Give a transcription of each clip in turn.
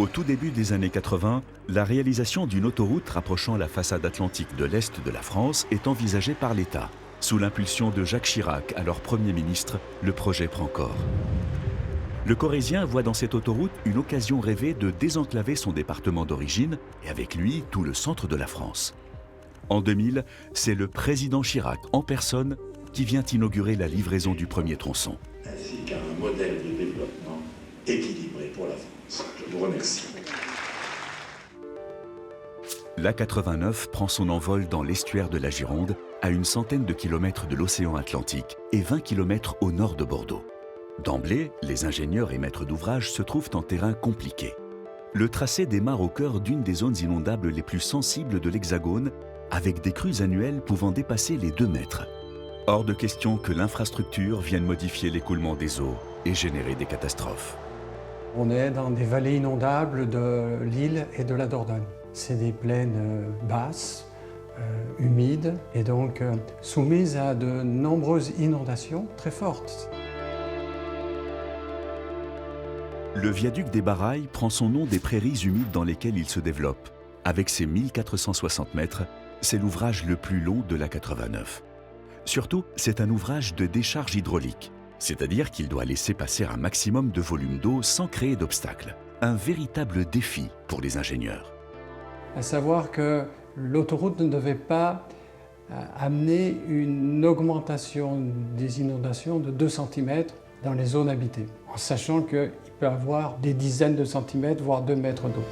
Au tout début des années 80, la réalisation d'une autoroute rapprochant la façade atlantique de l'Est de la France est envisagée par l'État. Sous l'impulsion de Jacques Chirac, alors Premier ministre, le projet prend corps. Le Corrézien voit dans cette autoroute une occasion rêvée de désenclaver son département d'origine et avec lui tout le centre de la France. En 2000, c'est le président Chirac en personne qui vient inaugurer la livraison du premier tronçon. Ainsi qu'un modèle de développement équilibré pour la France. Je vous remercie. L'A89 prend son envol dans l'estuaire de la Gironde, à une centaine de kilomètres de l'océan Atlantique et 20 kilomètres au nord de Bordeaux. D'emblée, les ingénieurs et maîtres d'ouvrage se trouvent en terrain compliqué. Le tracé démarre au cœur d'une des zones inondables les plus sensibles de l'Hexagone, avec des crues annuelles pouvant dépasser les 2 mètres. Hors de question que l'infrastructure vienne modifier l'écoulement des eaux et générer des catastrophes. On est dans des vallées inondables de l'Isle et de la Dordogne. C'est des plaines basses, humides et donc soumises à de nombreuses inondations très fortes. Le viaduc des Barailles prend son nom des prairies humides dans lesquelles il se développe. Avec ses 1460 mètres, c'est l'ouvrage le plus long de l'A89. Surtout, c'est un ouvrage de décharge hydraulique, c'est-à-dire qu'il doit laisser passer un maximum de volume d'eau sans créer d'obstacles. Un véritable défi pour les ingénieurs. À savoir que l'autoroute ne devait pas amener une augmentation des inondations de 2 cm dans les zones habitées, en sachant qu'il peut y avoir des dizaines de centimètres, voire 2 mètres d'eau.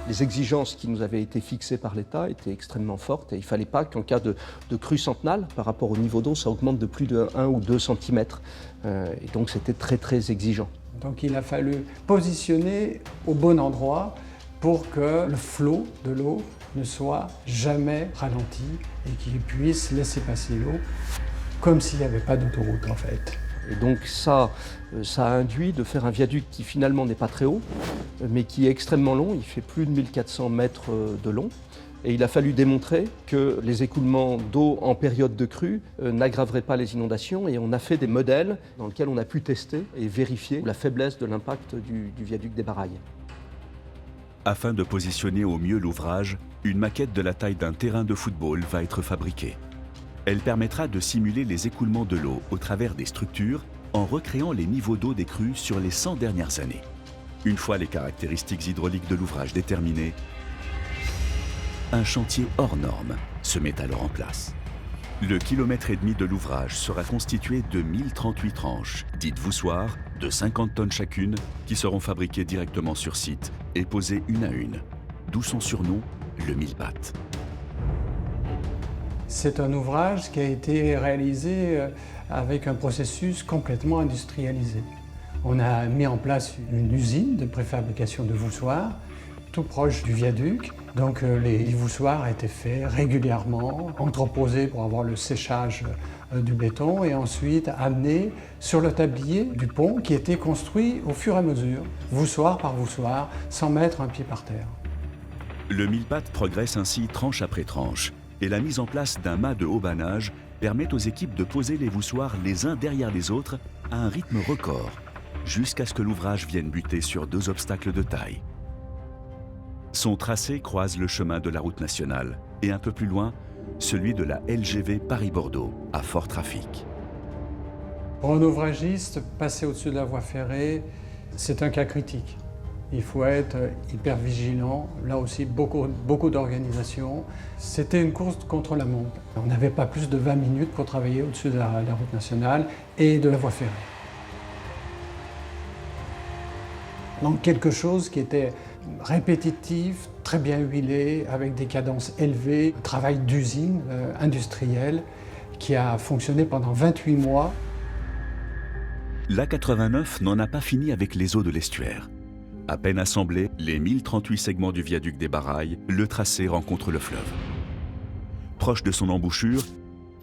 Les exigences qui nous avaient été fixées par l'État étaient extrêmement fortes et il ne fallait pas qu'en cas de crue centenale, par rapport au niveau d'eau, ça augmente de plus de 1 ou 2 cm. Et donc c'était très exigeant. Donc il a fallu positionner au bon endroit pour que le flot de l'eau ne soit jamais ralenti et qu'il puisse laisser passer l'eau comme s'il n'y avait pas d'autoroute en fait. Et donc ça a induit de faire un viaduc qui finalement n'est pas très haut, mais qui est extrêmement long, il fait plus de 1400 mètres de long. Et il a fallu démontrer que les écoulements d'eau en période de crue n'aggraveraient pas les inondations et on a fait des modèles dans lesquels on a pu tester et vérifier la faiblesse de l'impact du viaduc des Barailles. Afin de positionner au mieux l'ouvrage, une maquette de la taille d'un terrain de football va être fabriquée. Elle permettra de simuler les écoulements de l'eau au travers des structures en recréant les niveaux d'eau des crues sur les 100 dernières années. Une fois les caractéristiques hydrauliques de l'ouvrage déterminées, un chantier hors norme se met alors en place. Le kilomètre et demi de l'ouvrage sera constitué de 1038 tranches, dites voussoirs, de 50 tonnes chacune, qui seront fabriquées directement sur site et posées une à une. D'où son surnom, le mille-pattes. C'est un ouvrage qui a été réalisé avec un processus complètement industrialisé. On a mis en place une usine de préfabrication de voussoirs, tout proche du viaduc. Donc les voussoirs étaient faits régulièrement, entreposés pour avoir le séchage du béton et ensuite amenés sur le tablier du pont qui était construit au fur et à mesure, voussoir par voussoir, sans mettre un pied par terre. Le mille-pattes progresse ainsi tranche après tranche. Et la mise en place d'un mât de haubanage permet aux équipes de poser les voussoirs les uns derrière les autres à un rythme record, jusqu'à ce que l'ouvrage vienne buter sur 2 obstacles de taille. Son tracé croise le chemin de la route nationale et un peu plus loin, celui de la LGV Paris-Bordeaux, à fort trafic. Pour un ouvragiste, passer au-dessus de la voie ferrée, c'est un cas critique. Il faut être hyper vigilant, là aussi beaucoup d'organisation. C'était une course contre la montre. On n'avait pas plus de 20 minutes pour travailler au-dessus de la route nationale et de la voie ferrée. Donc quelque chose qui était répétitif, très bien huilé, avec des cadences élevées, un travail d'usine industrielle qui a fonctionné pendant 28 mois. L'A89 n'en a pas fini avec les eaux de l'estuaire. À peine assemblés, les 1038 segments du viaduc des Barailles, le tracé rencontre le fleuve. Proche de son embouchure,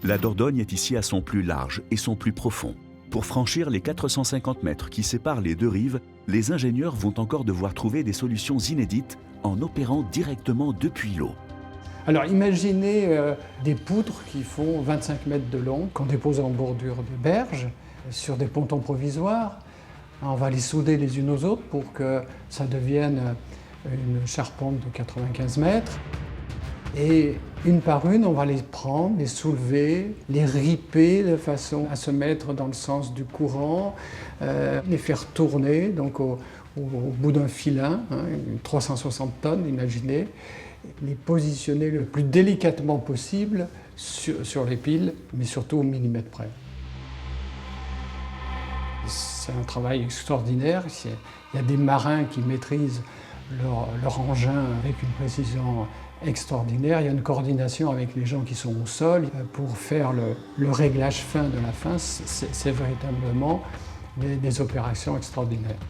la Dordogne est ici à son plus large et son plus profond. Pour franchir les 450 mètres qui séparent les 2 rives, les ingénieurs vont encore devoir trouver des solutions inédites en opérant directement depuis l'eau. Alors imaginez des poutres qui font 25 mètres de long, qu'on dépose en bordure de berge, sur des pontons provisoires. On va les souder les unes aux autres pour que ça devienne une charpente de 95 mètres. Et une par une, on va les prendre, les soulever, les riper de façon à se mettre dans le sens du courant, les faire tourner donc au bout d'un filin, 360 tonnes, imaginez, les positionner le plus délicatement possible sur les piles, mais surtout au millimètre près. C'est un travail extraordinaire. Il y a des marins qui maîtrisent leur engin avec une précision extraordinaire. Il y a une coordination avec les gens qui sont au sol pour faire le réglage fin de la fin. C'est véritablement des opérations extraordinaires.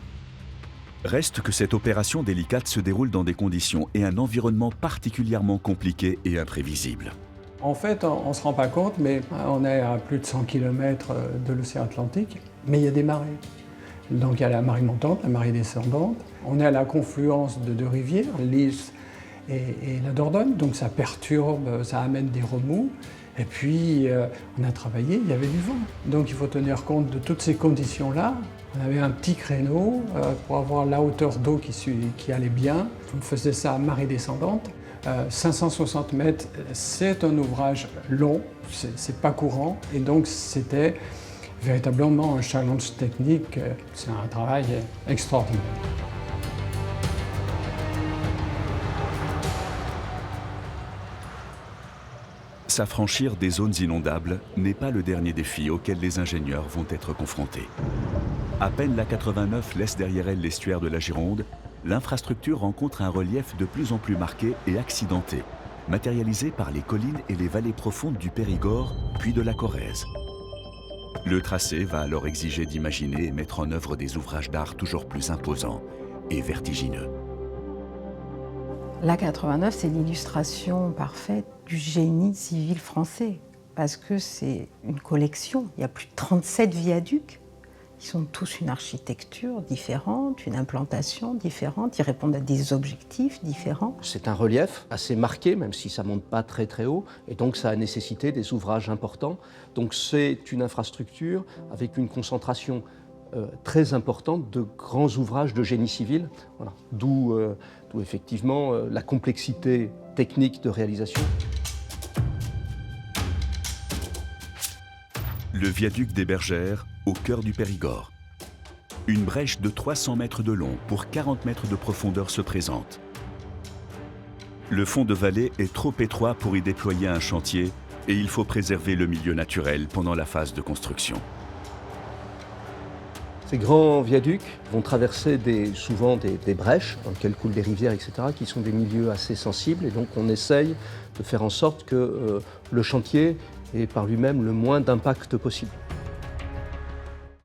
Reste que cette opération délicate se déroule dans des conditions et un environnement particulièrement compliqués et imprévisibles. En fait, on ne se rend pas compte, mais on est à plus de 100 km de l'océan Atlantique, mais il y a des marées. Donc il y a la marée montante, la marée descendante. On est à la confluence de deux rivières, l'Is et la Dordogne, donc ça perturbe, ça amène des remous. Et puis on a travaillé, il y avait du vent. Donc il faut tenir compte de toutes ces conditions-là. On avait un petit créneau pour avoir la hauteur d'eau qui allait bien. On faisait ça à marée descendante. 560 mètres, c'est un ouvrage long, c'est pas courant, et donc c'était véritablement un challenge technique, c'est un travail extraordinaire. S'affranchir des zones inondables n'est pas le dernier défi auquel les ingénieurs vont être confrontés. À peine la 89 laisse derrière elle l'estuaire de la Gironde, l'infrastructure rencontre un relief de plus en plus marqué et accidenté, matérialisé par les collines et les vallées profondes du Périgord, puis de la Corrèze. Le tracé va alors exiger d'imaginer et mettre en œuvre des ouvrages d'art toujours plus imposants et vertigineux. L'A89, c'est l'illustration parfaite du génie civil français, parce que c'est une collection. Il y a plus de 37 viaducs. Ils sont tous une architecture différente, une implantation différente, ils répondent à des objectifs différents. C'est un relief assez marqué, même si ça ne monte pas très très haut, et donc ça a nécessité des ouvrages importants. Donc c'est une infrastructure avec une concentration très importante de grands ouvrages de génie civil, voilà. D'où effectivement la complexité technique de réalisation. Le viaduc des Bergères, au cœur du Périgord. Une brèche de 300 mètres de long pour 40 mètres de profondeur se présente. Le fond de vallée est trop étroit pour y déployer un chantier et il faut préserver le milieu naturel pendant la phase de construction. Ces grands viaducs vont traverser souvent des brèches dans lesquelles coulent des rivières, etc., qui sont des milieux assez sensibles, et donc on essaye de faire en sorte que le chantier ait par lui-même le moins d'impact possible.